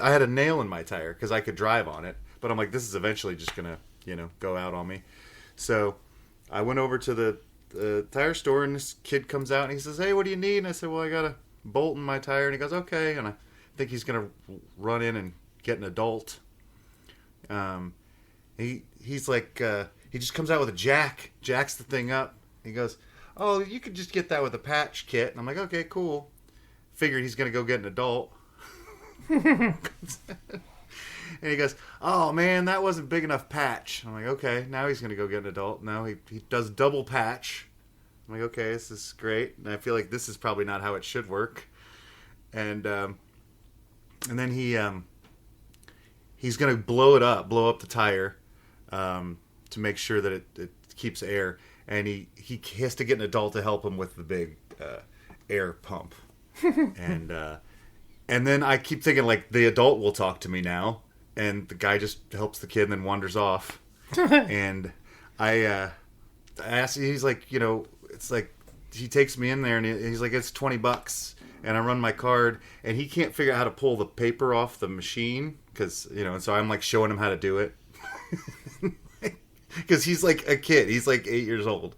I had a nail in my tire because I could drive on it, but I'm like, this is eventually just gonna, go out on me. So I went over to the tire store, and this kid comes out and he says, "Hey, what do you need?" And I said, "Well, I got a bolt in my tire." And he goes, "Okay." And I think he's gonna run in and get an adult. He's like, he just comes out with a jack, jacks the thing up. He goes, "Oh, you could just get that with a patch kit." And I'm like, "Okay, cool." Figured he's gonna go get an adult. And he goes, "Oh man, that wasn't big enough patch." I'm like, "Okay, now he's gonna go get an adult." Now he does double patch. I'm like, "Okay, this is great." And I feel like this is probably not how it should work. And then he's gonna blow up the tire, to make sure that it keeps air. And he has to get an adult to help him with the big air pump. And then I keep thinking, like, the adult will talk to me now, and the guy just helps the kid and then wanders off. And I asked, he's like, it's like, he takes me in there and he's like, "It's $20. And I run my card, and he can't figure out how to pull the paper off the machine because, and so I'm like showing him how to do it. Because he's like a kid. He's like 8 years old.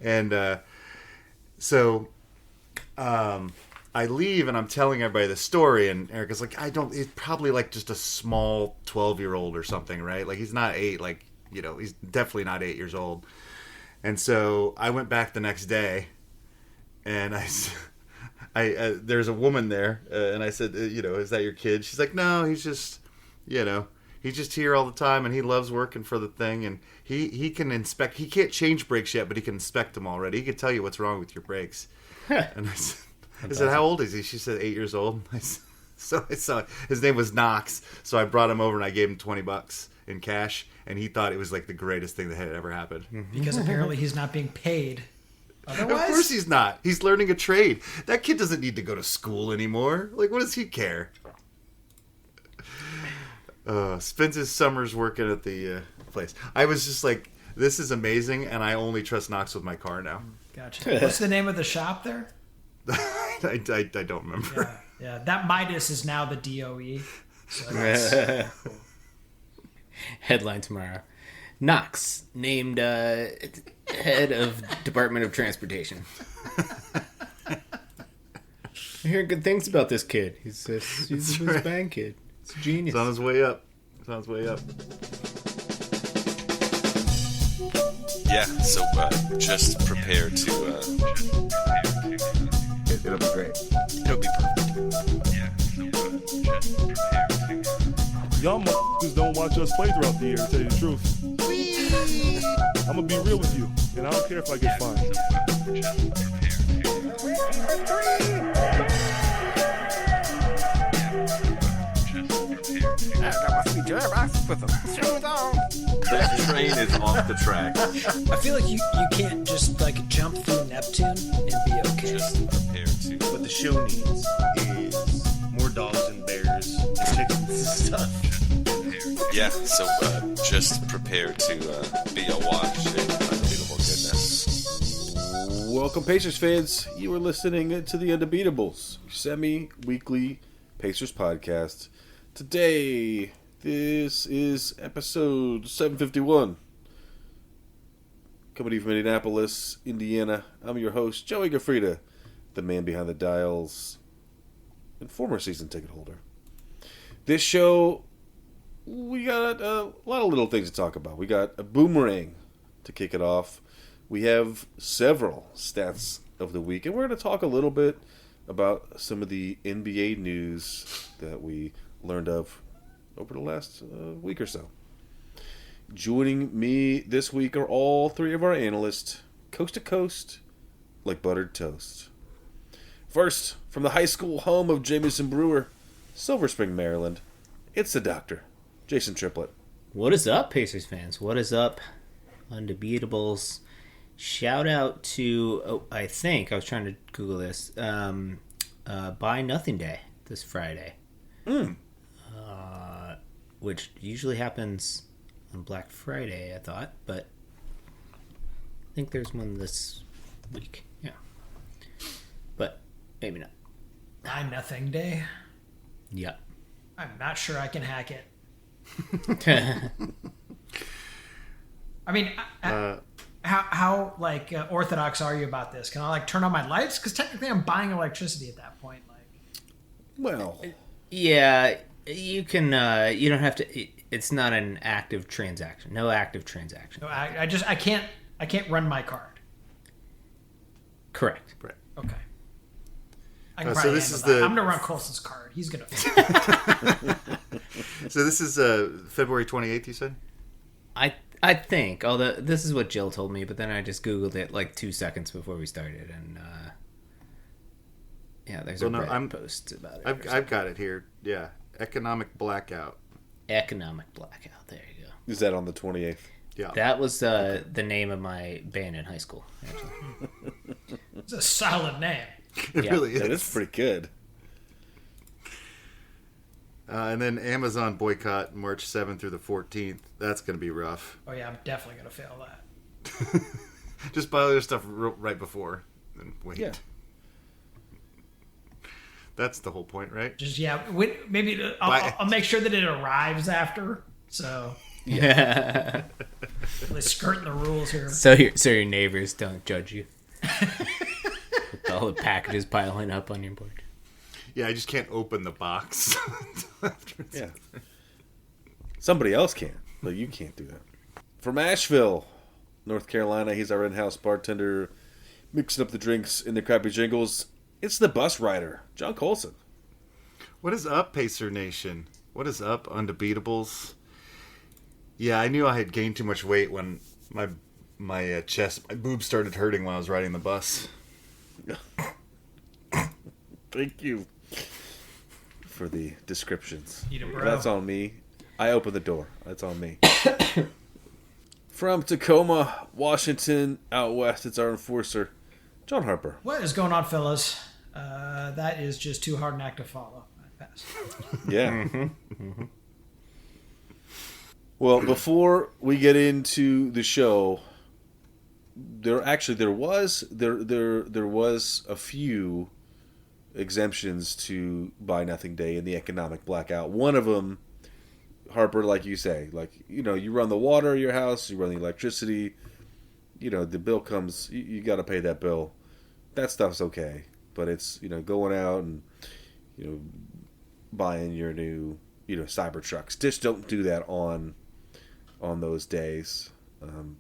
And so I leave, and I'm telling everybody the story, and Erica's like, he's probably like just a small 12-year-old or something, right? Like, he's not 8, like, he's definitely not 8 years old. And so I went back the next day, and there's a woman there, and I said, "Is that your kid?" She's like, "No, he's just, he's just here all the time, and he loves working for the thing, and he can inspect. He can't change brakes yet, but he can inspect them already. He can tell you what's wrong with your brakes." And I said, "How old is he?" She said, 8 years old. So I saw his name was Knox, so I brought him over and I gave him $20 in cash, and he thought it was like the greatest thing that had ever happened. Because apparently he's not being paid. Otherwise? Of course he's not. He's learning a trade. That kid doesn't need to go to school anymore. Like, what does he care? Spends his summers working at the place. I was just like, this is amazing, and I only trust Knox with my car now. Gotcha. What's the name of the shop there? I don't remember. Yeah. That Midas is now the DOE. So that's cool. Headline tomorrow. Knox named head of Department of Transportation. I hear good things about this kid. He's a bang kid. He's a genius. He's on his way up. Yeah, so just prepare to... It'll be great. It'll be perfect. Yeah, so just prepare to... Y'all motherfuckers don't watch us play throughout the year, to tell you the truth. I'm gonna be real with you, and I don't care if I get fined. That train is off the track. I feel like you can't just like jump through Neptune and be okay. Just prepare to. What the show needs is more dogs and bears and chickens and stuff. Yeah, so just prepare to be awash in unbelievable goodness. Welcome, Pacers fans. You are listening to the Undebeatables, semi-weekly Pacers podcast. Today, this is episode 751. Coming to you from Indianapolis, Indiana. I'm your host, Joey Gaffrida, the man behind the dials and former season ticket holder. This show, we got a lot of little things to talk about. We got a boomerang to kick it off. We have several stats of the week, and we're going to talk a little bit about some of the NBA news that we learned of over the last week or so. Joining me this week are all three of our analysts, coast to coast, like buttered toast. First, from the high school home of Jamison Brewer, Silver Spring, Maryland, it's the doctor, Jason Triplett. What is up, Pacers fans? What is up, Undebeatables? Shout out to, I think, I was trying to Google this, Buy Nothing Day this Friday. Which usually happens on Black Friday, I thought, but I think there's one this week. Yeah. But maybe not. Buy Nothing Day? Yeah. I'm not sure I can hack it. I mean, how like orthodox are you about this? Can I like turn on my lights? Because technically, I'm buying electricity at that point. Like, Well, Yeah, you can. You don't have to. It's not an active transaction. No active transaction. no, I can't run my card. Correct. Right. Okay. I can so probably this handle is that. the- I'm gonna run Colson's card. He's gonna. So this is February 28th, you said? I think. Although this is what Jill told me, but then I just googled it like 2 seconds before we started, and yeah, there's Well, a no, Reddit post about it. I've got it here. Yeah. Economic blackout. Economic blackout. There you go. is that on the 28th? Yeah. That was the name of my band in high school. Actually. It's a solid name. It Yeah. really is. That is pretty good. And then Amazon boycott March 7th through the 14th. That's going to be rough. Oh yeah, I'm definitely gonna fail that. Just buy other stuff right before and wait. Yeah. That's the whole point, right? Just maybe Bye. I'll make sure that it arrives after. So Yeah. really skirting the rules here. So your neighbors don't judge you. With all the packages piling up on your porch. Yeah, I just can't open the box. Yeah. Somebody else can, but you can't do that. From Asheville, North Carolina, he's our in-house bartender, mixing up the drinks in the crappy jingles. It's the bus rider, John Colson. What is up, Pacer Nation? What is up, Undebeatables? Yeah, I knew I had gained too much weight when my boobs started hurting when I was riding the bus. Thank you for the descriptions. Eat it, bro. That's on me. I opened the door. That's on me. From Tacoma, Washington, out west, it's our enforcer, John Harper. What is going on, fellas? That is just too hard an act to follow. I pass. Yeah. Well, before we get into the show, there was a few exemptions to Buy Nothing Day in the economic blackout. One of them, Harper, like you say, you run the water in your house, you run the electricity, the bill comes, you got to pay that bill. That stuff's okay, but it's going out and buying your new cyber trucks. Just don't do that on those days.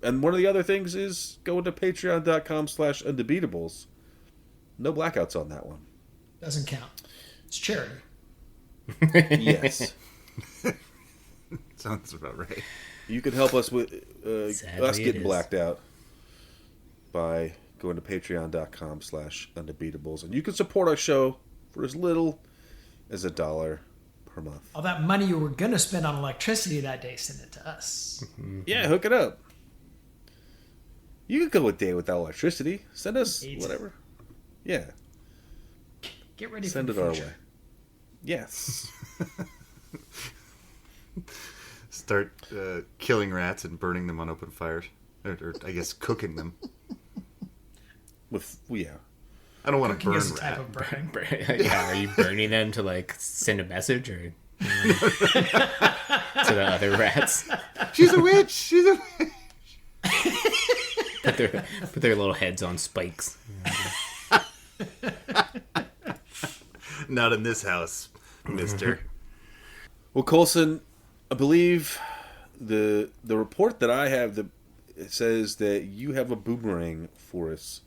And one of the other things is going to patreon.com/undebeatables. No blackouts on that one. Doesn't count. It's charity. Yes. Sounds about right. You can help us with Sadly, us it getting is. blacked out by going to patreon.com/undebeatables. And you can support our show for as little as $1 per month. All that money you were gonna spend on electricity that day, send it to us. Yeah, hook it up. You could go a day without electricity. Send us AIDS. whatever. Yeah. Get ready Send for it the our future. way. Yes. Start killing rats and burning them on open fires. Or I guess cooking them. Yeah. I don't want to Cooking burn is a type rat. of burning. Yeah, are you burning them to like send a message or to the other rats? She's a witch! She's a witch! Put their little heads on spikes. Not in this house, mister. Well, Colson, I believe the report that I have it says that you have a boomerang for us.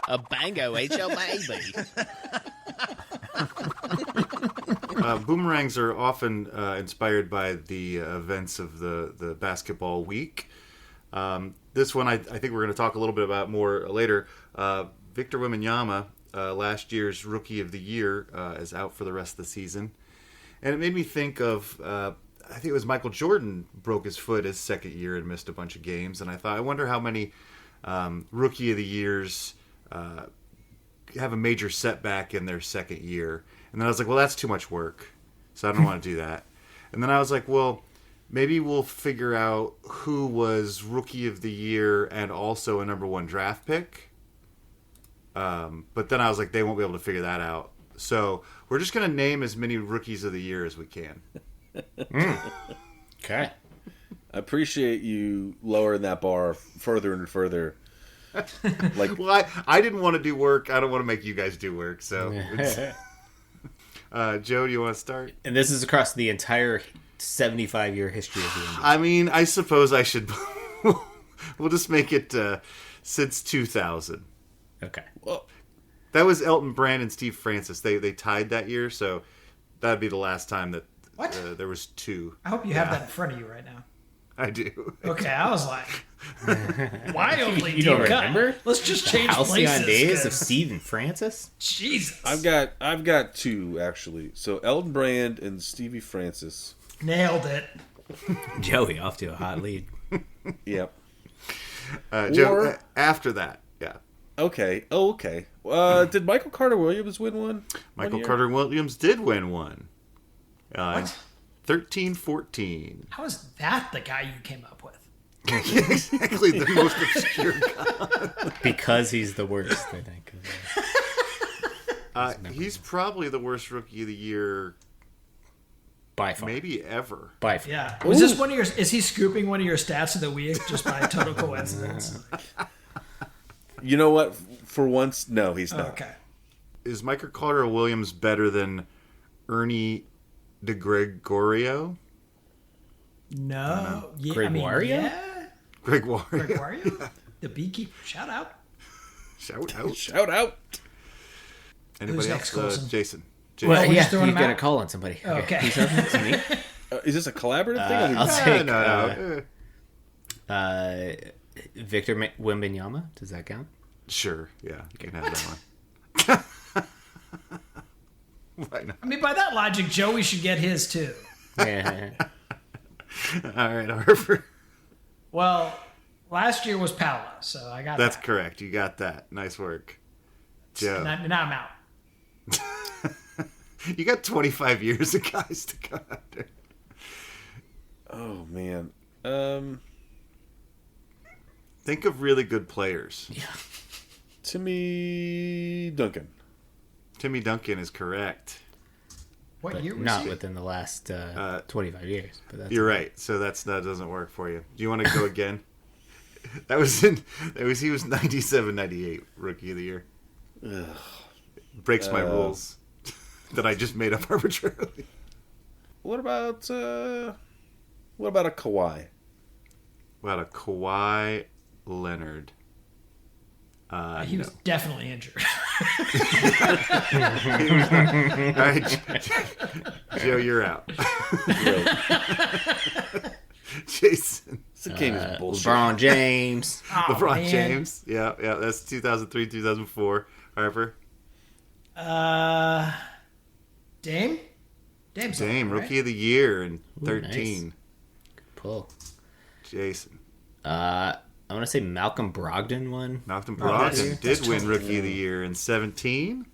A bango ain't your baby. Boomerangs are often inspired by the events of the basketball week. This one I think we're going to talk a little bit about more later. Victor Wembanyama, last year's Rookie of the Year, is out for the rest of the season. And it made me think of, I think it was Michael Jordan broke his foot his second year and missed a bunch of games. And I thought, I wonder how many Rookie of the Years have a major setback in their second year. And then I was like, well, that's too much work, so I don't want to do that. And then I was like, well, maybe we'll figure out who was Rookie of the Year and also a number one draft pick. But then I was like, they won't be able to figure that out. So we're just going to name as many rookies of the year as we can. Okay. I appreciate you lowering that bar further and further. Like, Well, I didn't want to do work. I don't want to make you guys do work. So, Joe, do you want to start? And this is across the entire 75-year history of the NBA. I mean, I suppose I should. We'll just make it since 2000. Okay. well, That was Elton Brand and Steve Francis. They tied that year, so that'd be the last time that What? there was two. I hope you have that in front of you right now. I do. Okay, I was like, wildly You don't deep cut. remember? Let's just change Halcyon places. Days of 'cause- Steve and Francis? Jesus. I've got two actually. So Elton Brand and Stevie Francis. Nailed it. Joey off to a hot lead. Yep. Joe, Or- after that, yeah. Okay. Oh, okay. Did Michael Carter Williams win one? Michael year? Carter Williams did win one. What? 13-14. How is that the guy you came up with? Exactly the most obscure guy. Because he's the worst, I think. He's probably the worst rookie of the year, By far. maybe ever. By far. Yeah. Was this one of your? Is he scooping one of your stats of the week just by total coincidence? You know what? For once, no, he's not. Okay. Is Michael Carter Williams better than Ernie DeGregorio? No. Yeah, Gregorio? yeah. Gregorio. Gregorio? The beekeeper. Shout out. Shout out. Shout out. Anybody next, else? Colson? Jason. Well, we're yeah, just throwing he's him going out? to call on somebody. Okay. Who's up? It's me. Is this a collaborative thing? I'll take No. Victor Wembanyama. Does that count? Sure. Yeah. You can have that one. Why not? I mean, by that logic, Joey should get his too. Yeah. All right, Harper. Well, last year was Paolo, so I got That's that. correct. You got that. Nice work. Joe. Now I'm out. You got 25 years of guys to go after. Oh man. Think of really good players. Timmy Duncan. Timmy Duncan is correct. What year was Not he? within the last 25 years. But that's You're right. So that doesn't work for you. Do you want to go again? He was 97, 98 rookie of the year. Breaks my rules that I just made up arbitrarily. What about a Kawhi? What a Kawhi Leonard. He was definitely injured. All right, Joe, you're out. Jason. This game is bullshit. LeBron James. Oh, LeBron man. James. Yeah, that's 2003, 2004. Harper. Dame? Dame's Dame, all right. rookie of the year in Ooh, 13. nice. Pull. Jason. I want to say Malcolm Brogdon won. Malcolm that's- Brogdon that's did win totally rookie of the year in 17.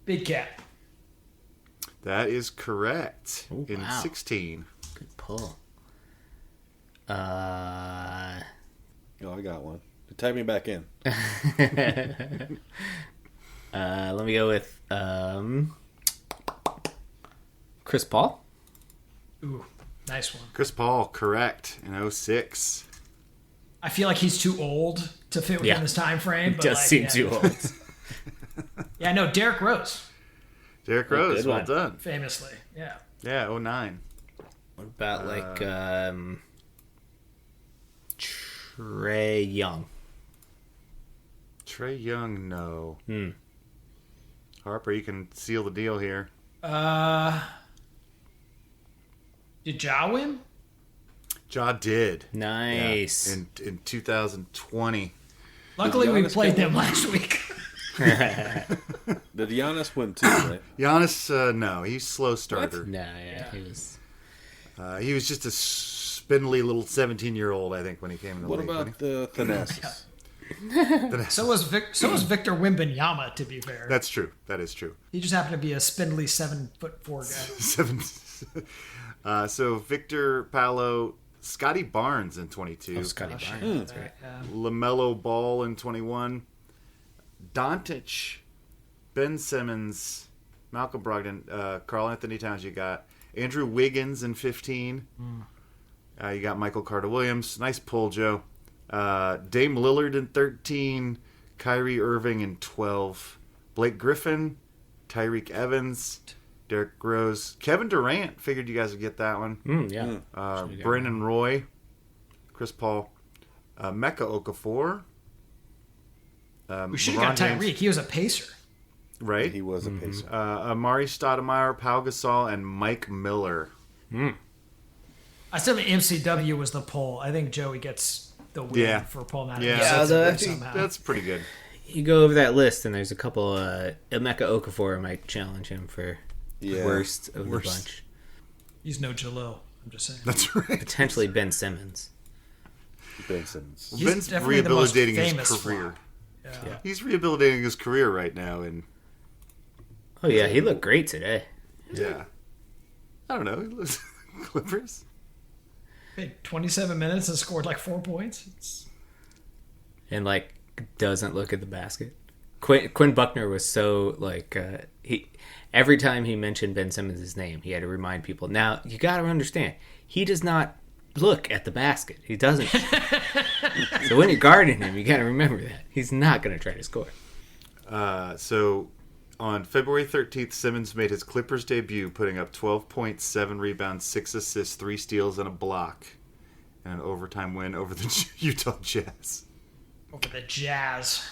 Big cat. That is correct. Oh, in wow. 16. Good pull. Oh, I got one. Type me back in. Let me go with Chris Paul. Ooh, nice one. Chris Paul, correct, in 06. I feel like he's too old to fit within Yeah. this time frame. It But does like, seem yeah. too old. Yeah, no, Derrick Rose, Derrick Oh, Rose, good well one. done. famously. Yeah. Yeah, 09. What about Trey Young? Trey Young, no. Hmm. Harper, you can seal the deal here. Did Ja win? Ja did. Nice. In 2020. Luckily, we Giannis played get them last week. Did Giannis win too, right? Giannis, no, he's slow starter. No, yeah, he was. He was just a spindly little 17-year-old, I think, when he came in the What league. about the Thanasis? So was Victor Wembanyama. To be fair, That's true. That is true. he just happened to be a spindly 7'4" guy. Seven. So Victor Paolo, Scotty Barnes in 22. Oh, Scotty shit. Barnes. That's right. LaMelo Ball in 21. Doncic, Ben Simmons, Malcolm Brogdon, Carl Anthony Towns. You got Andrew Wiggins in 15. You got Michael Carter-Williams. Nice pull, Joe. Dame Lillard in 13. Kyrie Irving in 12. Blake Griffin. Tyreek Evans. Derrick Rose. Kevin Durant. Figured you guys would get that one. Yeah. Brennan Roy. Chris Paul. Mecca Okafor. We should have got LeBron James. Tyreek. He was a pacer. Right? He was a pacer. Amari Stoudemire, Pau Gasol, and Mike Miller. I still think MCW was the pull. I think Joey gets the win for pulling that. Yeah, somehow. that's pretty good. You go over that list, and there's a couple. Emeka Okafor might challenge him for worst of the bunch. He's no Jalil. I'm just saying. That's right. Potentially Ben Simmons. Ben Simmons. He's Ben's definitely the most rehabilitating his famous career. flop. Yeah. He's rehabilitating his career right now, and Oh yeah, he looked great today. yeah, I don't know. He looks Clippers. Played 27 minutes and scored like 4 points. And like doesn't look at the basket. Quinn Buckner was so like he every time he mentioned Ben Simmons' name, he had to remind people. Now you got to understand, he does not look at the basket. He doesn't. So when you're guarding him, you got to remember that he's not going to try to score. So on February 13th, Simmons made his Clippers debut, putting up 12 points, 7 rebounds, 6 assists, 3 steals, and a block, and an overtime win over the Utah Jazz. Over the Jazz.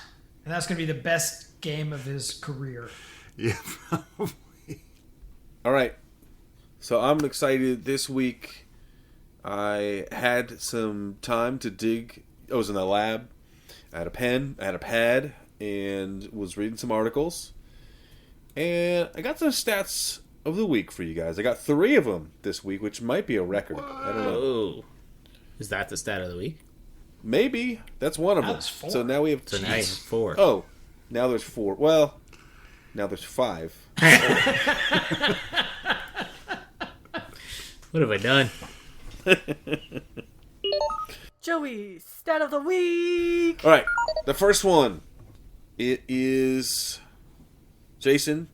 And that's going to be the best game of his career. Yeah, probably. All right. So I'm excited this week. I had some time to dig. I was in the lab. I had a pen, I had a pad, and was reading some articles. And I got some stats of the week for you guys. I got 3 of them this week, which might be a record. I don't know. Oh, is that the stat of the week? Maybe. That's one of them. was 4. So now we have So now you have 4. Oh, now there's 4. Well, now there's 5. What have I done? Joey, stat of the week. All right, the first one. It is Jason.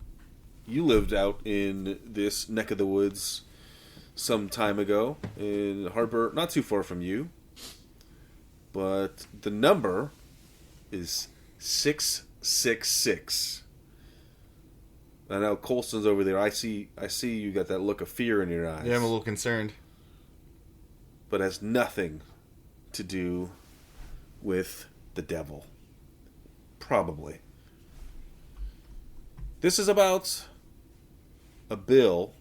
You lived out in this neck of the woods some time ago in Harbor, not too far from you. But the number is 666. I know Colston's over there. I see you got that look of fear in your eyes. Yeah, I'm a little concerned. But has nothing to do with the devil. Probably. This is about a bill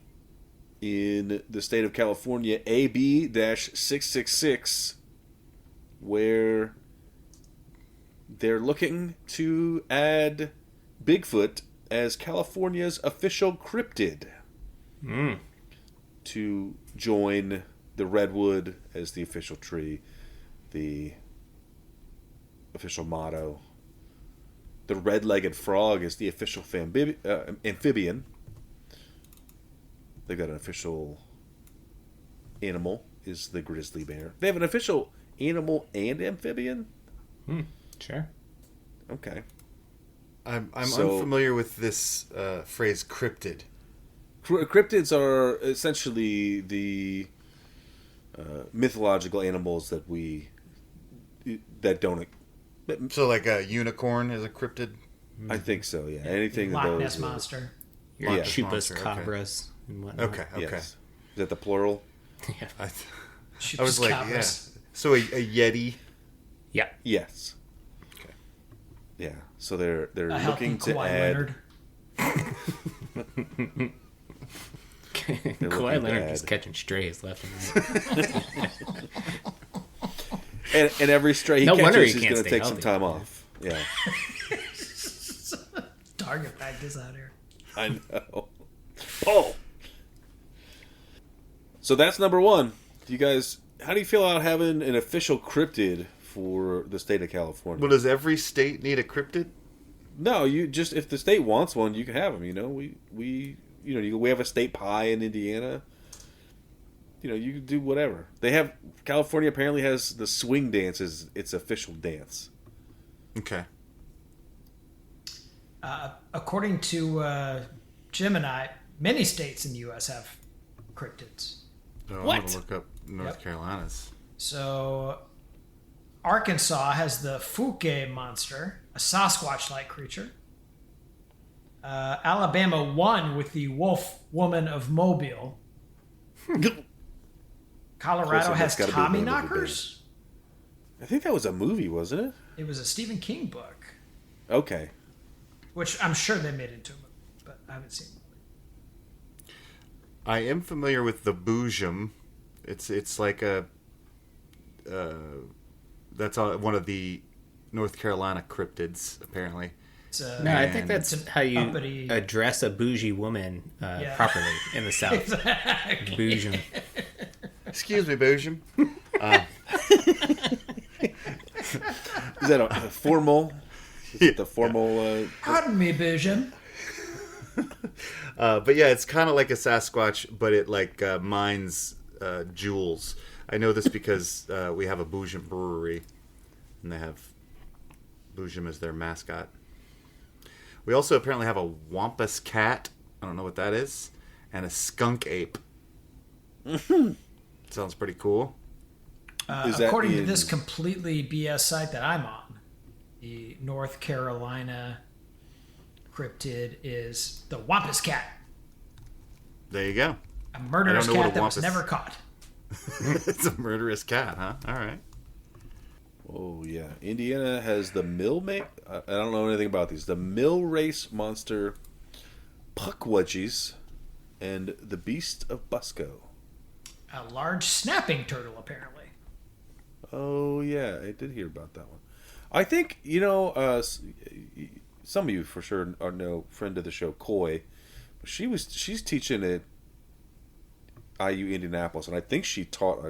in the state of California, AB-666, where they're looking to add Bigfoot as California's official cryptid to join the redwood as the official tree, the official motto. The red-legged frog is the official amphibian. They've got an official animal, is the grizzly bear. They have an official animal and amphibian? Sure. Okay. I'm So- unfamiliar with this phrase cryptid. Cryptids are essentially the mythological animals that don't. So like a unicorn is a cryptid? I think so. Yeah. Anything Loch that Ness those. Monster. Your Yeah. Chupas, Monster, okay. cabras, and whatnot. Okay. Yes. Is that the plural? Yeah. I Shoots was like, cabras. yeah. So a yeti. Yeah. Yes. Okay. Yeah. So they're A healthy looking to Kawhi add. Leonard. Kawhi looking Leonard bad. just catching strays left and right. And every stray he No wonder catches, he he's can't going to stay take some healthy. time off. Yeah. Target practice out here. I know. Oh. So that's number 1. Do you guys? How do you feel about having an official cryptid for the state of California? Well, does every state need a cryptid? No, you just if the state wants one, you can have them. You know, we have a state pie in Indiana. You know, you can do whatever. They have California apparently has the swing dance as its official dance. Okay. According to Jim and I, many states in the U.S. have cryptids. Oh, I'm What? going to look up North Yep. Carolina's. So, Arkansas has the Fouke monster, a Sasquatch-like creature. Alabama won with the Wolf Woman of Mobile. Colorado That's has gotta be Tommy the name of the knockers. I think that was a movie, wasn't it? It was a Stephen King book, Okay. which I'm sure they made into a movie, but I haven't seen it. I am familiar with the Boojum. It's like a that's one of the North Carolina cryptids apparently. It's a, No, I Man. think that's It's an how you uppity- address a bougie woman Yeah. properly in the South. Exactly. Bougie. Excuse me, Boojum. Is that a formal? The formal. Pardon me, Vision. But yeah, it's kind of like a Sasquatch, but it like mines jewels. I know this because we have a Boojum brewery, and they have Boojum as their mascot. We also apparently have a Wampus cat. I don't know what that is, and a skunk ape. Sounds pretty cool. Is that According to in- this completely BS site that I'm on, the North Carolina cryptid is the Wampus cat, There you go. a murderous I don't know what cat a that was wampus- never caught. It's a murderous cat, huh? All right. Oh yeah, Indiana has the I don't know anything about these. The mill race monster, Puckwudgies, and the Beast of Busco. A large snapping turtle, apparently. Oh yeah, I did hear about that one. I think some of you for sure are know friend of the show Coy. She's teaching at IU Indianapolis, and I think she taught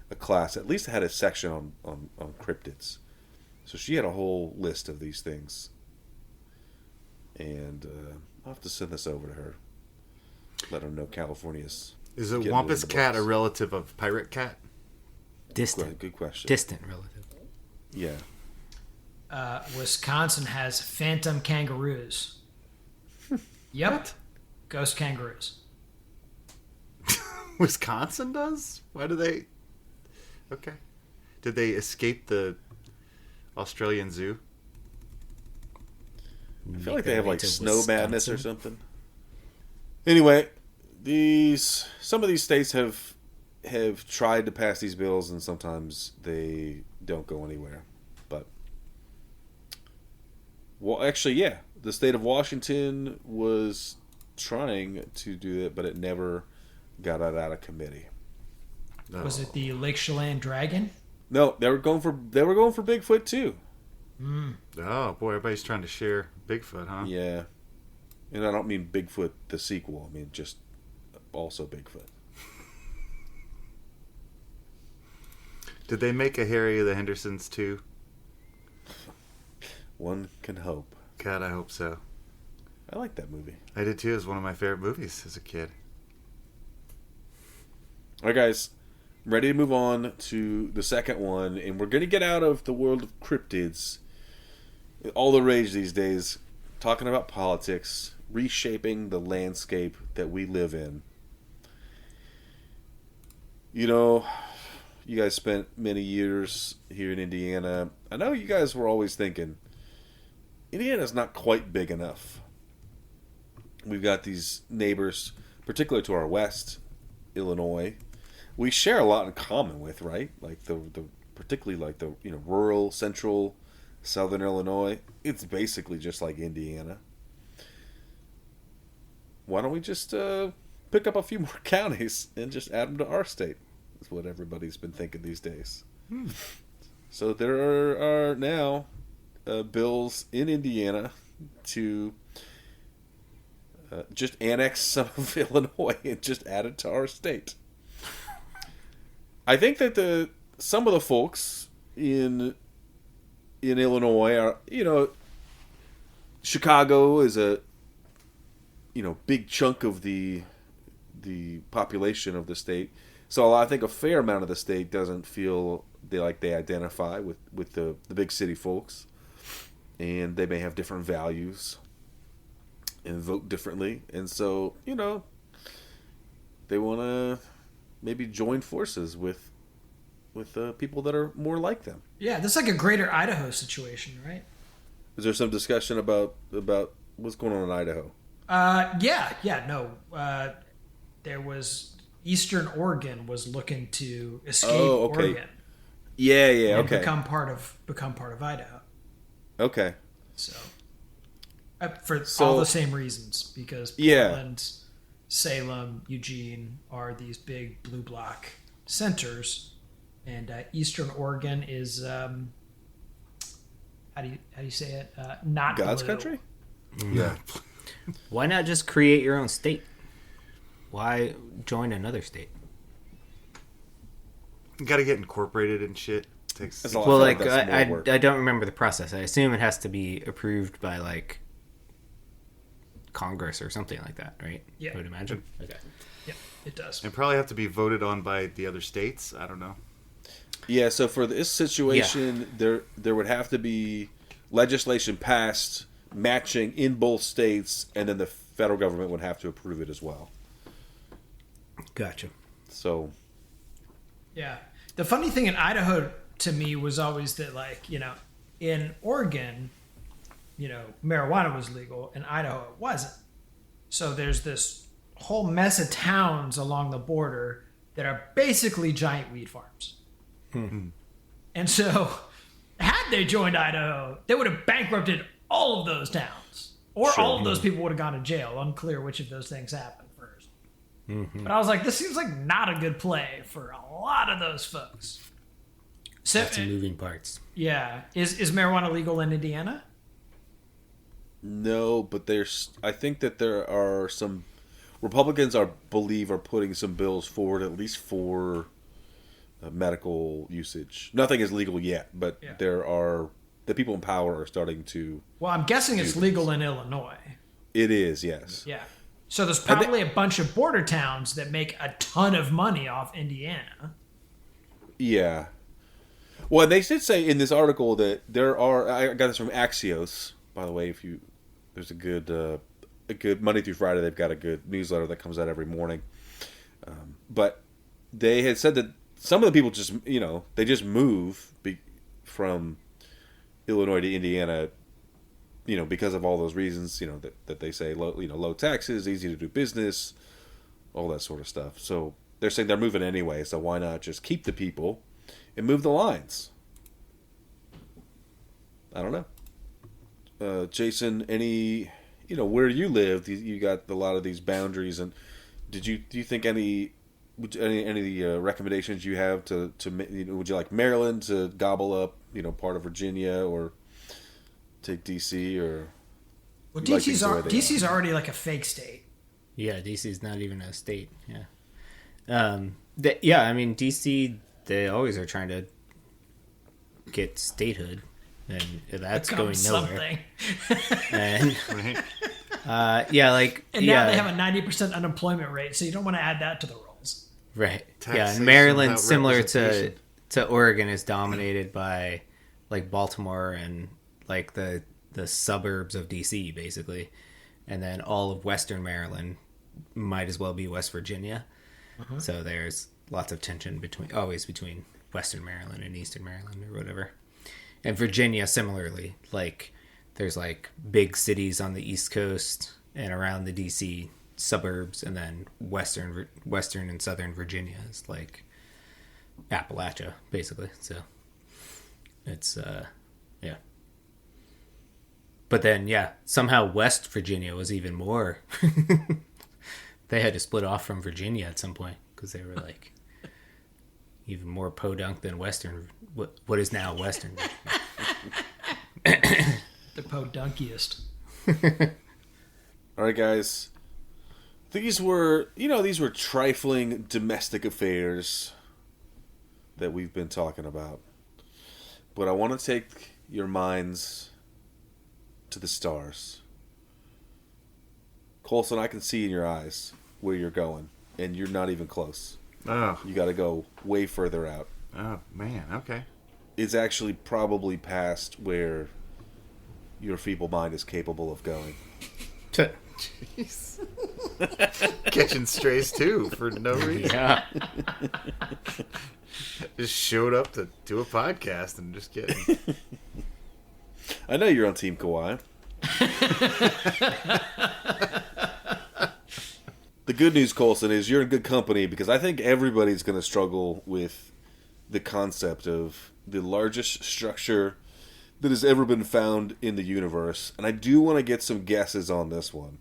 a class. At least had a section on cryptids. So she had a whole list of these things, and I'll have to send this over to her. Let her know California's. Is a getting Wampus into cat a books. relative of Pirate Cat? Distant. Good question. Distant relative. Yeah. Wisconsin has phantom kangaroos. Yep. Ghost kangaroos. Wisconsin does? Why do they? Okay. Did they escape the Australian zoo? I feel like they have like snow madness or something. Anyway, some of these states have tried to pass these bills, and sometimes they don't go anywhere. But well, actually, yeah, the state of Washington was trying to do it, but it never got it out of committee. No. Was it the Lake Chelan dragon? No, they were going for Bigfoot too. Oh boy, everybody's trying to share Bigfoot, huh? Yeah, and I don't mean Bigfoot the sequel. I mean just also Bigfoot. Did they make a Harry of the Hendersons too? One can hope. God, I hope so. I like that movie. I did too. It was one of my favorite movies as a kid. All right, guys, I'm ready to move on to the second one, and we're going to get out of the world of cryptids. All the rage these days, talking about politics, reshaping the landscape that we live in. You know, you guys spent many years here in Indiana. I know you guys were always thinking, Indiana's not quite big enough. We've got these neighbors, particularly to our west, Illinois. We share a lot in common with, right? Like the particularly like the rural, central, southern Illinois. It's basically just like Indiana. Why don't we just pick up a few more counties and just add them to our state? Is what everybody's been thinking these days. So there are now bills in Indiana to just annex some of Illinois and just add it to our state. I think that some of the folks in Illinois are, Chicago is a big chunk of the population of the state. So I think a fair amount of the state doesn't feel they identify with the big city folks, and they may have different values. and vote differently, and so they want to maybe join forces with people that are more like them. Yeah, this is like a greater Idaho situation, right? Is there some discussion about what's going on in Idaho? There was Eastern Oregon was looking to escape Oregon. Yeah, and okay. become part of Idaho. Okay. So, for all the same reasons, because Portland, Salem, Eugene are these big blue block centers, and Eastern Oregon is how do you say it? Not God's blue. country. Yeah. Why not just create your own state? Why join another state? You got to get incorporated and shit. Takes. Well, like I don't remember the process. I assume it has to be approved by like Congress or something like that, right? Yeah. I would imagine. Okay. Yeah, it does. And probably have to be voted on by the other states. I don't know. Yeah, so for this situation, there would have to be legislation passed matching in both states, and then the federal government would have to approve it as well. Gotcha. So, yeah, the funny thing in Idaho to me was always that, like, in Oregon, marijuana was legal. In Idaho, it wasn't. So there's this whole mess of towns along the border that are basically giant weed farms. And so, had they joined Idaho, they would have bankrupted all of those towns. Or all of those people would have gone to jail. Unclear which of those things happened first. But I was like, this seems like not a good play for a lot of those folks. So, Lots of moving parts. Yeah. Is marijuana legal in Indiana? no, but I think that there are some Republicans are putting some bills forward, at least for medical usage. Nothing is legal yet, but the people in power are starting to. Well, I'm guessing it's legal in Illinois. It is, yes. Yeah. So there's probably a bunch of border towns that make a ton of money off Indiana. Yeah. Well, they did say in this article that there are. I got this from Axios, by the way. There's a good Monday through Friday. They've got a good newsletter that comes out every morning. But they had said that some of the people just they just move from Illinois to Indiana, because of all those reasons, that they say low taxes, easy to do business, all that sort of stuff. So they're saying they're moving anyway. So why not just keep the people and move the lines? I don't know. Jason, any where you live, you got a lot of these boundaries, and do you think any of the recommendations you have to would you like Maryland to gobble up part of Virginia, or take DC, or well, DC's already like a fake state. Yeah, DC's not even a state. Yeah. I mean DC, they always are trying to get statehood, and that's going nowhere. And now they have a 90% unemployment rate, so you don't want to add that to the rolls. Right. Taxation and Maryland, similar representation. to Oregon, is dominated by like Baltimore and like the suburbs of DC, basically, and then all of Western Maryland might as well be West Virginia. So there's lots of tension between Western Maryland and Eastern Maryland, or whatever. And Virginia, similarly, like there's like big cities on the East Coast and around the DC suburbs, and then Western and Southern Virginia is like Appalachia, basically. So it's yeah. But then somehow West Virginia was even more. They had to split off from Virginia at some point because they were like even more podunk than Western. What is now Western Virginia? The podunkiest. All right, guys. These were trifling domestic affairs that we've been talking about. But I want to take your minds to the stars. Colson, I can see in your eyes where you're going, and you're not even close. Oh. You got to go way further out. Oh, man. Okay. It's actually probably past where your feeble mind is capable of going. Jeez. Catching strays too for no reason. Yeah. Just showed up to do a podcast and just kidding. I know you're on Team Kawhi. The good news, Colson, is you're in good company because I think everybody's going to struggle with the concept of the largest structure that has ever been found in the universe, and I do want to get some guesses on this one.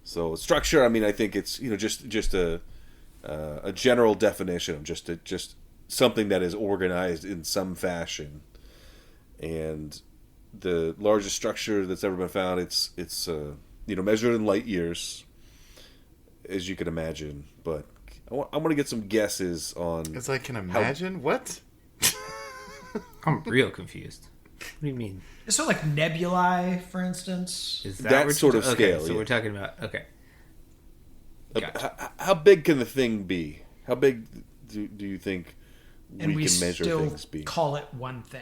So, structure. I mean, I think it's just a general definition of just something that is organized in some fashion, and the largest structure that's ever been found. It's measured in light years, as you can imagine. But I want to get some guesses on. As I can imagine, what? I'm real confused. What do you mean? So like nebulae, for instance. Is That what sort you're of okay, scale, So yeah. we're talking about Gotcha. How big can the thing be? How big do you think And we can measure still things be? call it one thing.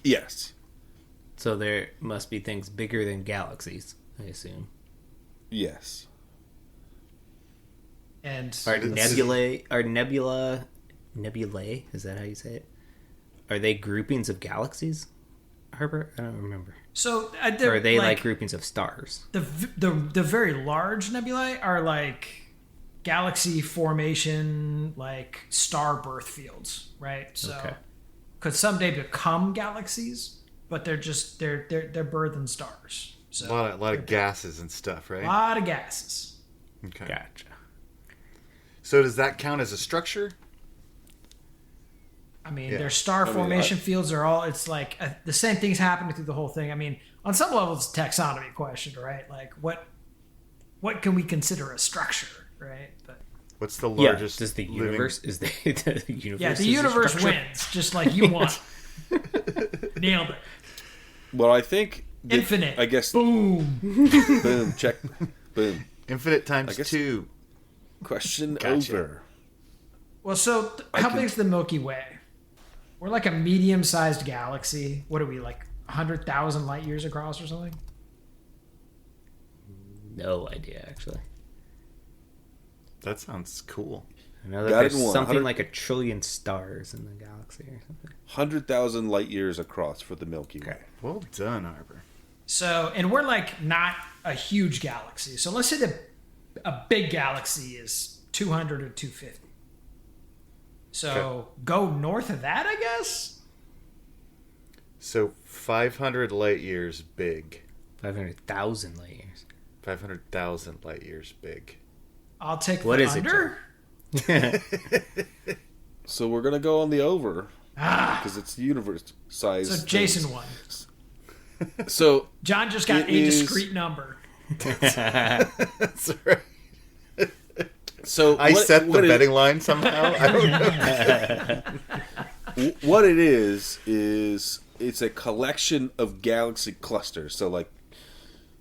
Yes. So there must be things bigger than galaxies, I assume. Yes. And Nebulae, is that how you say it? Are they groupings of galaxies, Harper? I don't remember. so Or are they like groupings of stars? the very large nebulae are like galaxy formation, like star birth fields, right? So Okay. could someday become galaxies, but they're birthing stars. So A lot of gases and stuff, right? a lot of gases. Okay. Gotcha. So does that count as a structure? I mean, Yeah. their star formation fields are all. It's like the same thing's happening through the whole thing. I mean, on some level, it's a taxonomy question, right? Like, what can we consider a structure, right? But What's the Yeah. largest? Does the living- universe the universe? yeah, the is a universe structure? wins, just like you want. Nailed it. Well, I think Infinite. I guess. Boom. Boom. Check. Boom. Infinite times I guess- 2. Question Gotcha. over. Well, so how big is the Milky Way? We're like a medium-sized galaxy. What are we, like 100,000 light years across or something? No idea, actually. That sounds cool. I know that Got it there's in one. something 100 like 1,000,000,000,000 stars in the galaxy or something. 100,000 light years across for the Milky Way. Okay. Well done, Arbor. So, and we're like not a huge galaxy. So let's say that a big galaxy is 200 or 250. So go north of that, I guess? So 500 light years big. 500,000 light years. 500,000 light years big. I'll take What the is it, under. So we're gonna go on the over Ah, because it's universe size. so Jason won. So John just got It a is- discrete number. That's right. so I set the what betting line somehow. I don't know. What it is it's a collection of galaxy clusters. So like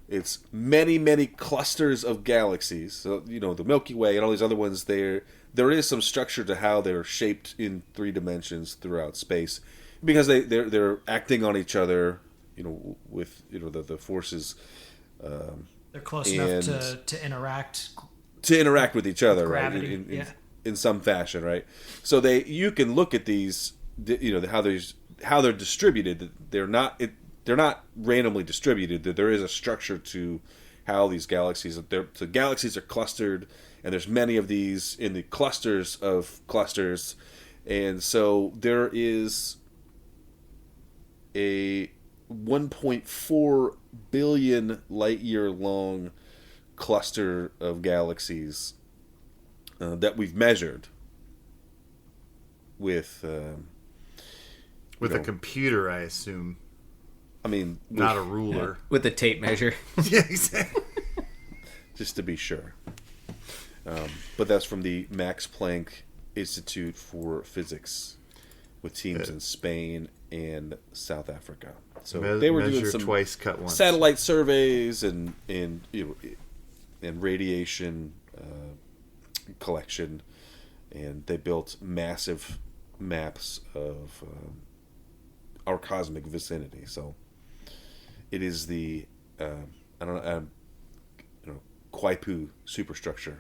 it's many clusters of galaxies. So the Milky Way and all these other ones. There is some structure to how they're shaped in 3 dimensions throughout space because they're acting on each other. With the forces They're close enough And- to interact. to interact with each other, Gravity, right? yeah. In some fashion, right? So you can look at these, how they're distributed. They're not randomly distributed. That there is a structure to how these galaxies. So galaxies are clustered, and there's many of these in the clusters of clusters, and so there is a 1.4 billion light year long cluster of galaxies that we've measured with With a computer, I assume. I mean, Not a ruler. With the tape measure. Yeah, exactly. just to be sure. But that's from the Max Planck Institute for Physics with teams in Spain and South Africa. So they were doing Measure some twice, cut once. satellite surveys and radiation collection, and they built massive maps of our cosmic vicinity. So it is the I don't know. Kuipu superstructure.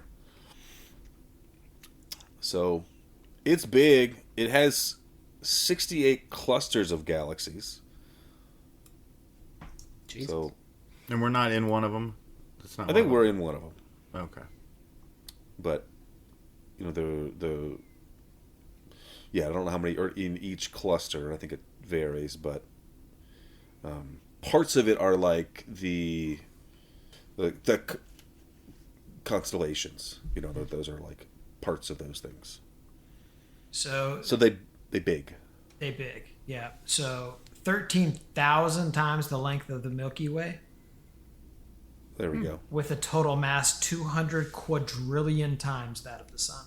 So it's big. It has 68 clusters of galaxies. Jesus. So And we're not in one of them. That's not I think we're in one of them. Okay. But the I don't know how many are in each cluster. I think it varies, but parts of it are like the constellations. Those are like parts of those things. So they big. they big, yeah. So 13,000 times the length of the Milky Way, There we go. with a total mass 200 quadrillion times that of the sun.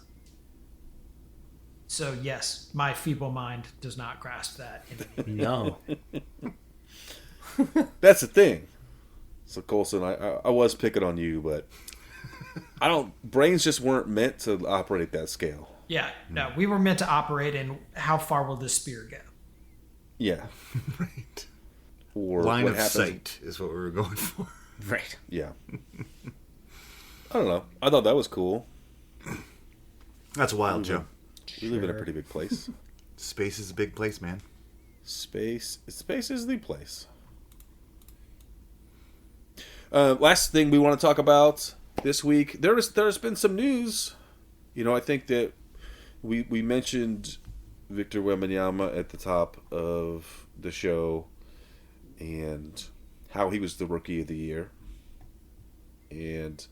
So yes, my feeble mind does not grasp that. No. That's the thing. So Colson, I was picking on you, but brains just weren't meant to operate at that scale. Yeah, no, we were meant to operate in how far will this spear go? Yeah. Right. Or Line what of happens. sight is what we were going for. Right. Yeah. I don't know. I thought that was cool. That's wild, Joe. We live in a pretty big place. Space is a big place, man. Space is the place. Last thing we want to talk about this week. There's been some news. I think that we mentioned Victor Wembanyama at the top of the show and how he was the rookie of the year. And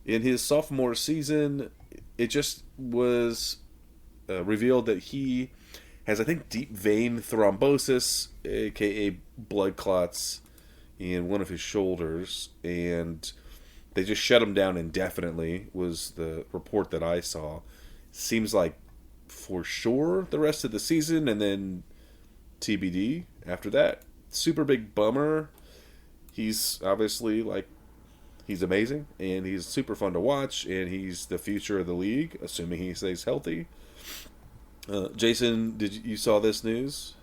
in his sophomore season, it just was revealed that he has, I think, deep vein thrombosis, aka blood clots, in one of his shoulders, and they just shut him down indefinitely, was the report that I saw. Seems like for sure the rest of the season, and then TBD after that. Super big bummer. He's obviously, he's amazing, and he's super fun to watch, and he's the future of the league, assuming he stays healthy. Jason, you saw this news?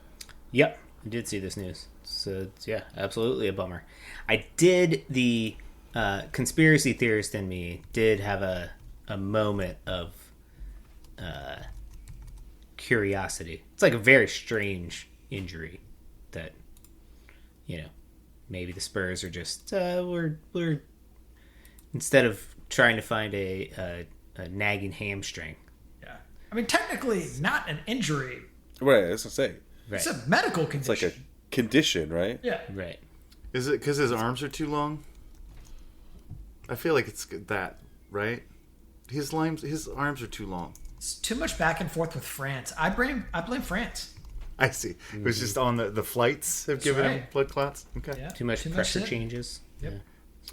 Yep, I did see this news. So, yeah, absolutely a bummer. I did, the conspiracy theorist in me did have a moment of curiosity. It's like a very strange injury that, maybe the Spurs are just, we're instead of trying to find a nagging hamstring. Yeah, I mean, technically not an injury. Right, that's what I say. Right. It's a medical condition. It's like a condition, right? Yeah. Right. Is it because his arms are too long? I feel like it's that, right? His arms are too long. It's too much back and forth with France. I blame France. I see. It was just on the flights have given him right. blood clots. Okay. Yeah. Too much pressure sin. changes. Yep. Yeah.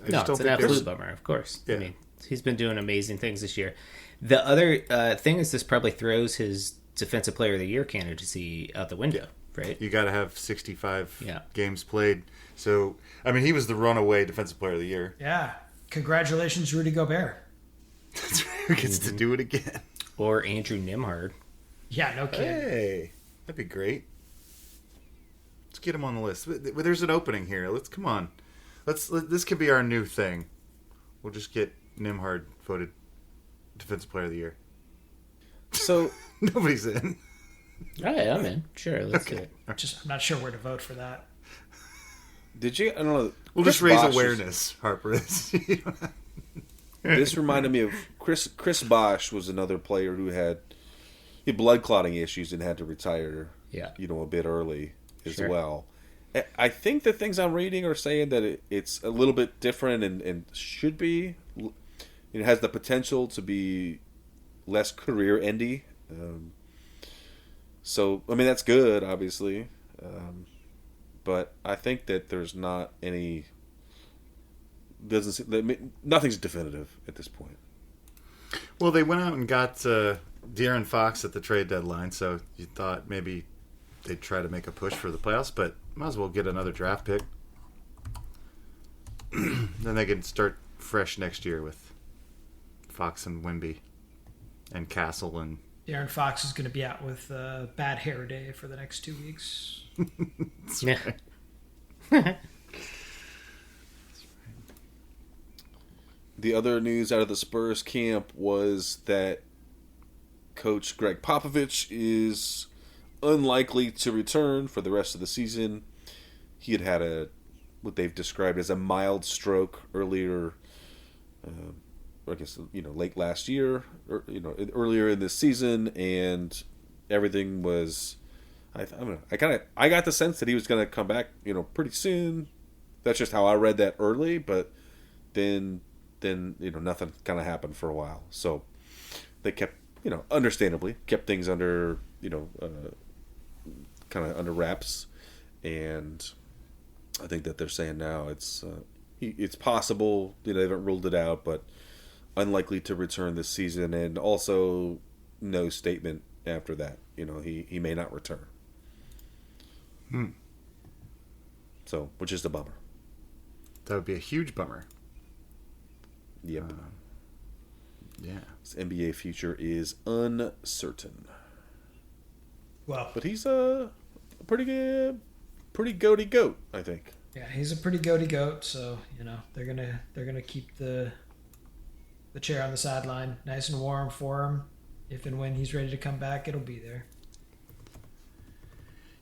I No, just it's an absolute bummer, of course. Yeah. I mean, he's been doing amazing things this year. The other thing is this probably throws his Defensive Player of the Year candidacy out the window, right? You got to have 65 Yeah. games played. So, I mean, he was the runaway Defensive Player of the Year. Yeah. Congratulations, Rudy Gobert. Who gets to do it again? Or Andrew Nimhard. Yeah, no kidding. Hey, that'd be great. Let's get him on the list. There's an opening here. Come on. This could be our new thing. We'll just get Nimhard voted Defensive Player of the Year. So Nobody's in. Oh, yeah, I'm in. Sure, let's do it. I'm not sure where to vote for that. did you? I don't know. We'll Chris just raise Bosh is- awareness, Harper. This reminded me of Chris Bosh was another player who had blood clotting issues and had to retire. Yeah. A bit early as Sure. well. I think the things I'm reading are saying that it's a little bit different and should be. It has the potential to be less career-endy. So, I mean, that's good, obviously. But I think that there's not any... nothing's definitive at this point. Well, they went out and got De'Aaron Fox at the trade deadline, so you thought maybe they'd try to make a push for the playoffs, but might as well get another draft pick. Then they can start fresh next year with Fox and Wemby and Castle and... De'Aaron Fox is going to be out with bad hair day for the next 2 weeks. Yeah. the other news out of the Spurs camp was that Coach Greg Popovich is unlikely to return for the rest of the season. He had what they've described as a mild stroke earlier, I guess, late last year, or earlier in this season, and everything was. I got the sense that he was going to come back, pretty soon. That's just how I read that early, but then nothing kind of happened for a while. So they kept, understandably kept things under, kind of under wraps, and I think that they're saying now it's possible. They haven't ruled it out, but unlikely to return this season, and also no statement after that. He may not return. So, which is the bummer. That would be a huge bummer. Yep. Yeah. His NBA future is uncertain. Well, But he's a pretty goaty goat, I think. yeah, he's a pretty goaty goat. So they're gonna keep the chair on the sideline nice and warm for him. If and when he's ready to come back, it'll be there.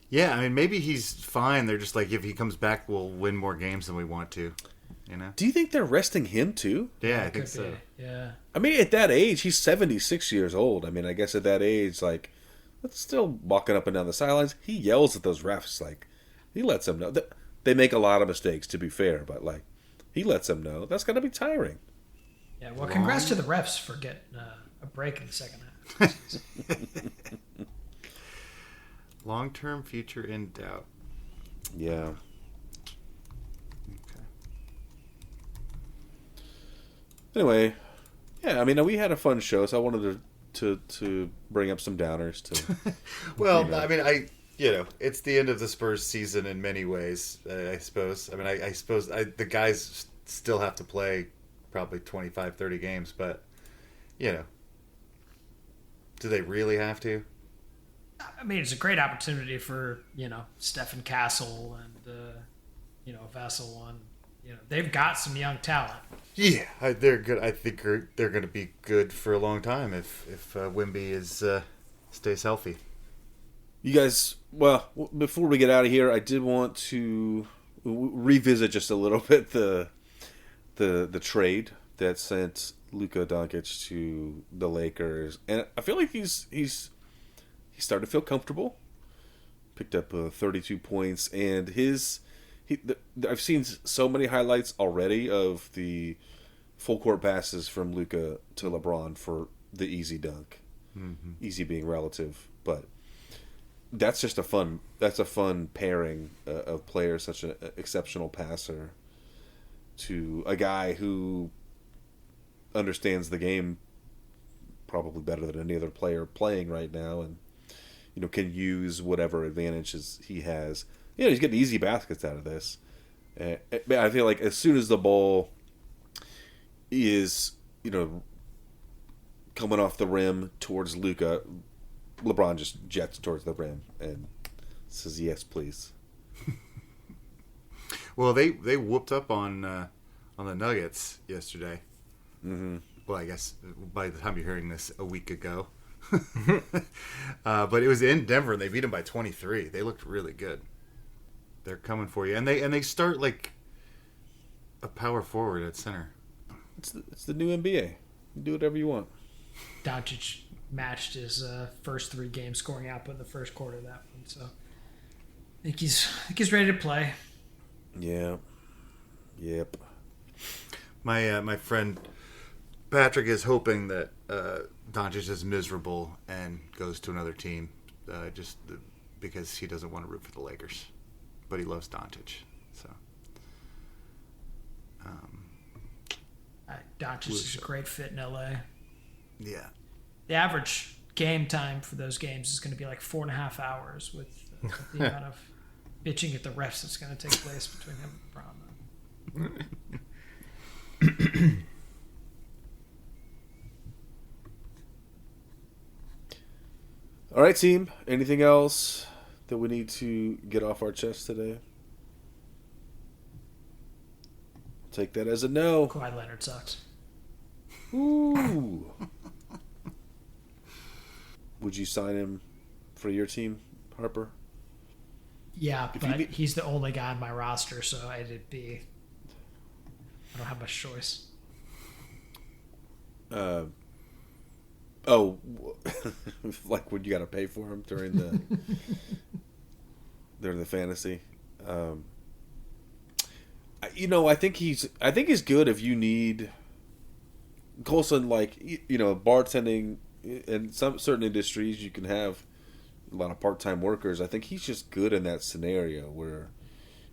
Yeah, I mean, maybe he's fine. They're just like, if he comes back, we'll win more games than we want to. Do you think they're resting him too? Yeah, I It think could so. be. Yeah. I mean, at that age, he's 76 years old. I mean, I guess at that age, like, that's still walking up and down the sidelines. He yells at those refs, like, he lets them know. They make a lot of mistakes, to be fair, but, like, he lets them know. That's going to be tiring. Yeah. Well, congrats to the refs for getting a break in the second half. Long-term future in doubt. Yeah. Okay. Anyway, yeah, I mean, we had a fun show, so I wanted to bring up some downers. Well, I mean, it's the end of the Spurs season in many ways, I suppose. I mean, I suppose the guys still have to play probably 25, 30 games, but, do they really have to? I mean, it's a great opportunity for Stephen Castle and Vessel, and they've got some young talent. Yeah, they're good. I think they're going to be good for a long time if Wemby stays healthy. You guys, well, before we get out of here, I did want to revisit just a little bit the trade that sent Luka Doncic to the Lakers, and I feel like he's started to feel comfortable. Picked up 32 points, and I've seen so many highlights already of the full court passes from Luka to LeBron for the easy dunk. Mm-hmm. Easy being relative, but that's just a fun pairing of players, such an exceptional passer to a guy who understands the game probably better than any other player playing right now, and can use whatever advantages he has. He's getting easy baskets out of this. I feel like as soon as the ball is, coming off the rim towards Luka, LeBron just jets towards the rim and says, "Yes, please." Well, they whooped up on the Nuggets yesterday. Mm-hmm. Well, I guess by the time you're hearing this, a week ago. But it was in Denver, and they beat them by 23. They looked really good. They're coming for you, and they start like a power forward at center. It's the new NBA. You do whatever you want. Doncic matched his first 3 game scoring output in the first quarter of that one, so I think he's ready to play. Yeah. Yep. My friend Patrick is hoping that Doncic is miserable and goes to another team, just because he doesn't want to root for the Lakers, but he loves Doncic. So, Doncic is a great fit in LA. Yeah. The average game time for those games is going to be like 4.5 hours with the amount of bitching at the refs that's going to take place between him and LeBron. All right, team. Anything else that we need to get off our chest today? Take that as a no. Kawhi Leonard sucks. Ooh. Would you sign him for your team, Harper? Yeah, If but you need- he's the only guy on my roster, so I don't have much choice. Like when you got to pay for him during the fantasy. I think he's good if you need Colson, like bartending in some certain industries. You can have a lot of part-time workers. I think he's just good in that scenario where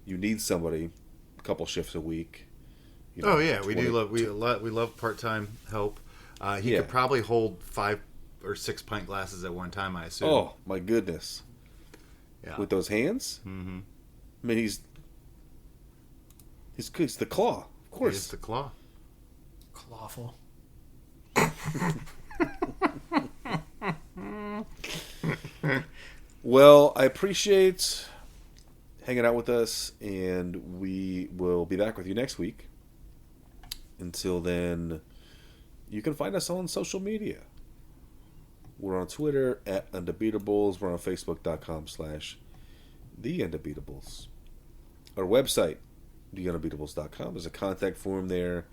you need somebody a couple shifts a week. Oh yeah, we love part-time help. He could probably hold 5 or 6 pint glasses at one time, I assume. Oh my goodness! Yeah. With those hands. Mm-hmm. I mean, he's the claw, of course. He's the claw. Clawful. Well, I appreciate hanging out with us, and we will be back with you next week. Until then, you can find us on social media. We're on Twitter at Undebeatables. We're on Facebook.com/The Undebeatables. Our website, TheUndebeatables.com. There's a contact form there.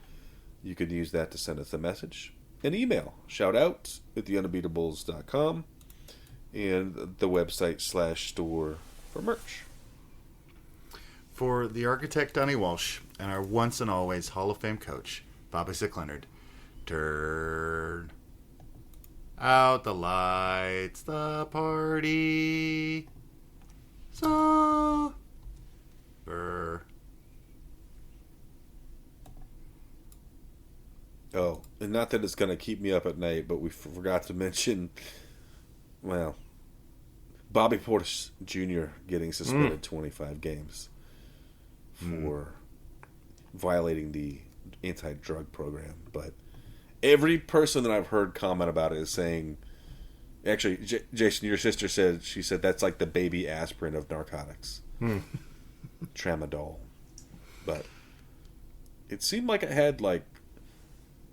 You could use that to send us a message. An email, shout out at TheUndebeatables.com. And the website /store for merch. For the architect, Donnie Walsh, and our once and always Hall of Fame coach, Bobby Sick Leonard, turn out the lights, the party so Oh, and not that it's going to keep me up at night, but we forgot to mention, Bobby Portis Jr. getting suspended 25 games for violating the anti-drug program. But every person that I've heard comment about it is saying, actually, Jason, your sister said, that's like the baby aspirin of narcotics. Tramadol. But it seemed like it had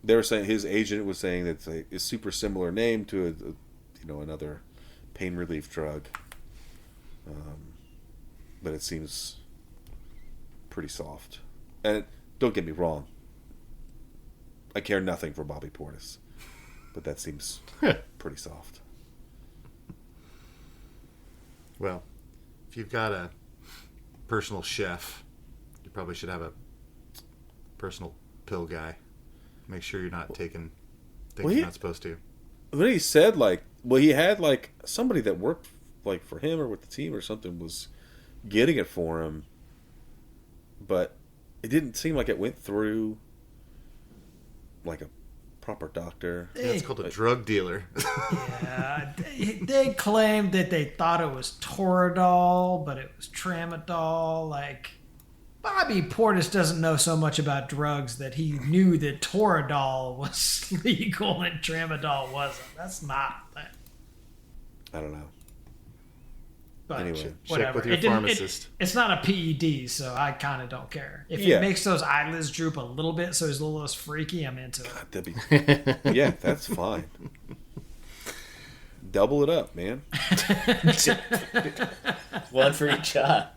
they were saying, his agent was saying that it's a super similar name to another pain relief drug. But it seems pretty soft. And don't get me wrong, I care nothing for Bobby Portis, but that seems pretty soft. Well, if you've got a personal chef, you probably should have a personal pill guy. Make sure you're not taking things you're not supposed to. When he said he had somebody that worked for him or with the team or something was getting it for him, but it didn't seem like it went through a proper doctor. Yeah, it's called a drug dealer. Yeah, they claimed that they thought it was Toradol, but it was Tramadol. Bobby Portis doesn't know so much about drugs that he knew that Toradol was legal and Tramadol wasn't. That's not that. I don't know. But Anyway, whatever. check with your pharmacist. It's not a PED, so I kind of don't care. If Yeah. it makes those eyelids droop a little bit, so he's a little less freaky, I'm into it. God, yeah, that's fine. Double it up, man. One for each shot.